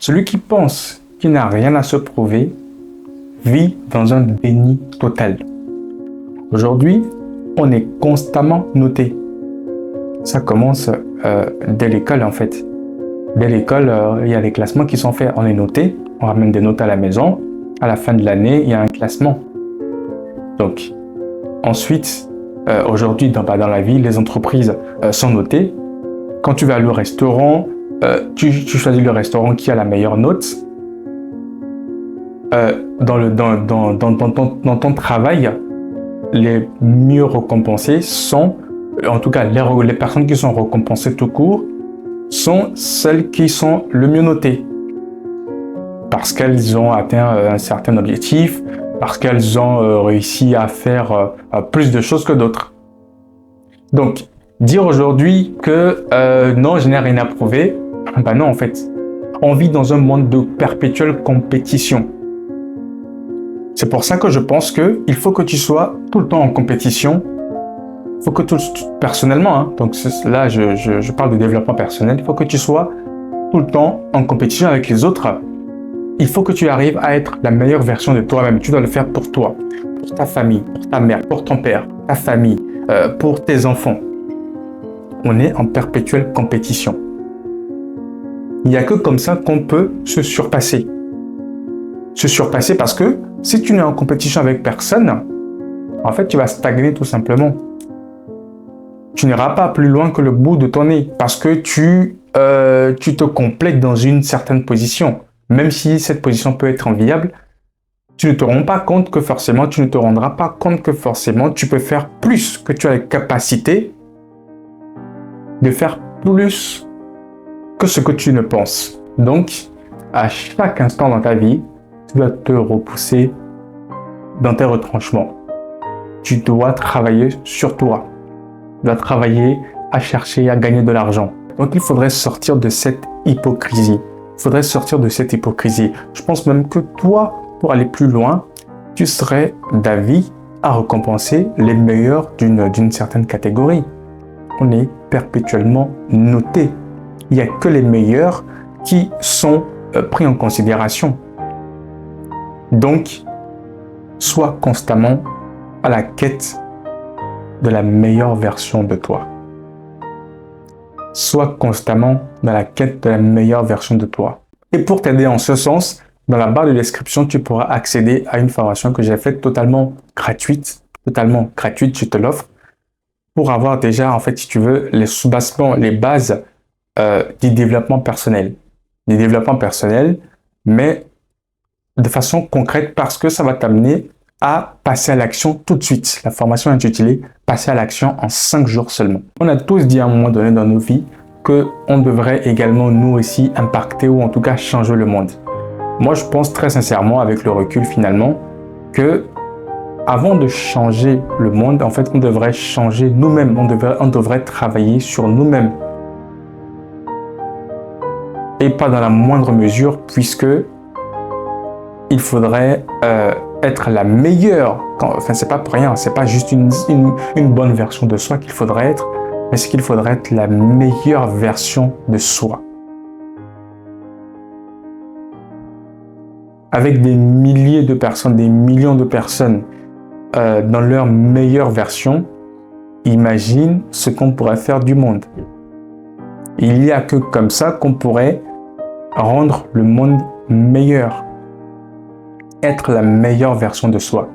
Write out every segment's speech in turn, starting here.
Celui qui pense qu'il n'a rien à se prouver vit dans un déni total. Aujourd'hui, on est constamment noté. Ça commence dès l'école en fait. Dès l'école, il y a les classements qui sont faits. On est noté, on ramène des notes à la maison. À la fin de l'année, il y a un classement. Donc, ensuite, aujourd'hui, dans la vie, les entreprises sont notées. Quand tu vas au restaurant, tu choisis le restaurant qui a la meilleure note. Dans ton travail, les mieux récompensés sont, en tout cas, les personnes qui sont récompensées tout court, sont celles qui sont le mieux notées. Parce qu'elles ont atteint un certain objectif, parce qu'elles ont réussi à faire plus de choses que d'autres. Donc, dire aujourd'hui que non, je n'ai rien à prouver, ben non en fait. On vit dans un monde de perpétuelle compétition. C'est pour ça que je pense qu'il faut que tu sois tout le temps en compétition. Il faut que personnellement, hein, donc là je parle de développement personnel, il faut que tu sois tout le temps en compétition avec les autres. Il faut que tu arrives à être la meilleure version de toi-même. Tu dois le faire pour toi, pour ta famille, pour ta mère, pour ton père, ta famille, pour tes enfants. On est en perpétuelle compétition. Il n'y a que comme ça qu'on peut se surpasser. Se surpasser parce que si tu n'es en compétition avec personne, en fait, tu vas stagner tout simplement. Tu n'iras pas plus loin que le bout de ton nez parce que tu te complètes dans une certaine position. Même si cette position peut être enviable, tu ne te rendras pas compte que forcément tu peux faire plus, que tu as la capacité de faire plus que ce que tu ne penses. Donc, à chaque instant dans ta vie, tu dois te repousser dans tes retranchements. Tu dois travailler sur toi. Tu dois travailler à chercher à gagner de l'argent. Donc, il faudrait sortir de cette hypocrisie. Je pense même que toi, pour aller plus loin, tu serais d'avis à récompenser les meilleurs d'une certaine catégorie. On est perpétuellement noté. Il n'y a que les meilleurs qui sont pris en considération. Donc, sois constamment à la quête de la meilleure version de toi. Sois constamment dans la quête de la meilleure version de toi. Et pour t'aider en ce sens, dans la barre de description, tu pourras accéder à une formation que j'ai faite totalement gratuite, je te l'offre, pour avoir déjà, en fait, si tu veux, les sous-bassements, les bases du développement personnel. Mais de façon concrète parce que ça va t'amener à passer à l'action tout de suite. La formation est intitulée « Passer à l'action en 5 jours seulement ». On a tous dit à un moment donné dans nos vies qu'on devrait également nous aussi impacter ou en tout cas changer le monde. Moi, je pense très sincèrement avec le recul finalement que avant de changer le monde, en fait, on devrait changer nous-mêmes. On devrait travailler sur nous-mêmes. Et pas dans la moindre mesure puisque il faudrait être la meilleure, enfin c'est pas pour rien, c'est pas juste une bonne version de soi qu'il faudrait être, mais c'est qu'il faudrait être la meilleure version de soi. Avec des milliers de personnes, des millions de personnes dans leur meilleure version, imagine ce qu'on pourrait faire du monde. Il n'y a que comme ça qu'on pourrait rendre le monde meilleur. Être la meilleure version de soi.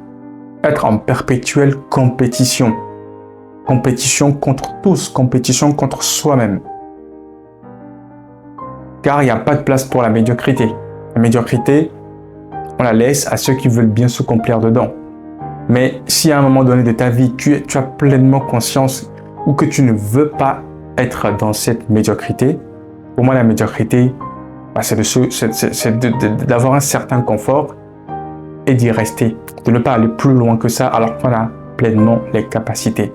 Être en perpétuelle compétition. Compétition contre tous, compétition contre soi-même. Car il n'y a pas de place pour la médiocrité. La médiocrité, on la laisse à ceux qui veulent bien se complaire dedans. Mais si à un moment donné de ta vie, tu as pleinement conscience ou que tu ne veux pas être dans cette médiocrité, pour moi la médiocrité, c'est d'avoir un certain confort et d'y rester, de ne pas aller plus loin que ça alors qu'on a pleinement les capacités.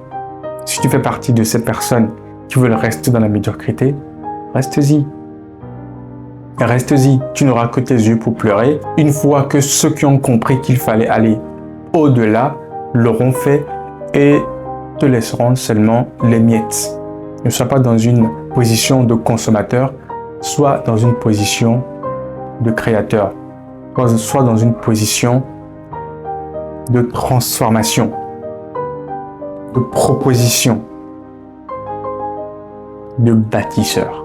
Si tu fais partie de ces personnes qui veulent rester dans la médiocrité, reste-y. Reste-y, tu n'auras que tes yeux pour pleurer. Une fois que ceux qui ont compris qu'il fallait aller au-delà l'auront fait et te laisseront seulement les miettes. Ne sois pas dans une position de consommateur, sois dans une position de créateur, soit dans une position de transformation, de proposition, de bâtisseur.